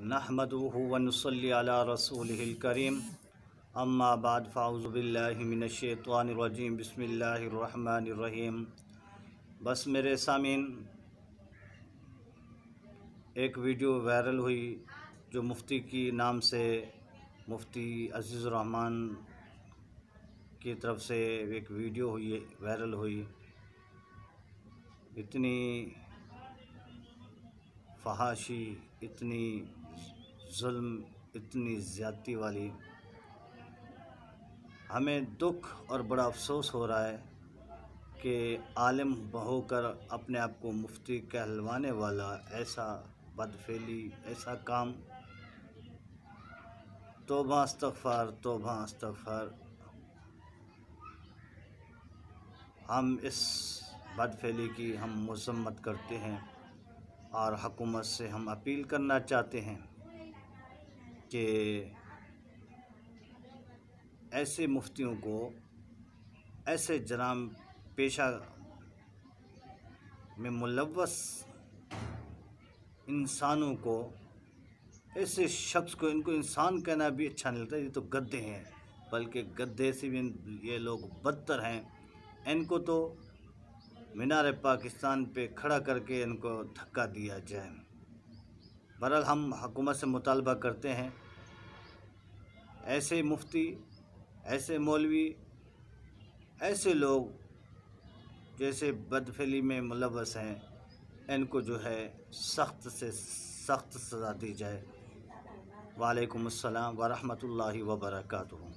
नहमदुहु व नुसल्ली अला रसूलिहिल करीम अम्मा बाद फ़ाउज़ु बिल्लाहि मिनश्शैतानिर रजीम बिस्मिल्लाहिर रहमानिर रहीम। बस मेरे सामीन, एक वीडियो वायरल हुई जो मुफ्ती की नाम से मुफ्ती अज़ीज़ुर रहमान की तरफ से एक वीडियो हुई वायरल हुई। इतनी फहाशी, इतनी जुल्म, इतनी ज़्यादती वाली, हमें दुख और बड़ा अफसोस हो रहा है कि आलिम होकर अपने आप को मुफ्ती कहलवाने वाला ऐसा बदफेली, ऐसा काम, तौबा इस्तग़फ़ार, तौबा इस्तग़फ़ार। हम इस बदफेली की हम मज़म्मत करते हैं और हुकूमत से हम अपील करना चाहते हैं कि ऐसे मुफ्तियों को, ऐसे जराम पेशा में मुलव्वस इंसानों को, ऐसे शख्स को, इनको इंसान कहना भी अच्छा नहीं लगता, ये तो गद्दे हैं, बल्कि गद्दे से भी ये लोग बदतर हैं। इनको तो मीनार पाकिस्तान पे खड़ा करके इनको धक्का दिया जाए। बहरहाल हम हुकूमत से मुतालबा करते हैं, ऐसे मुफ्ती, ऐसे मौलवी, ऐसे लोग जैसे बदफेली में मुलव्वस हैं, इनको जो है सख्त से सख्त सज़ा दी जाए। वालेकुम अस्सलाम व रहमतुल्लाहि व बरकातुहू।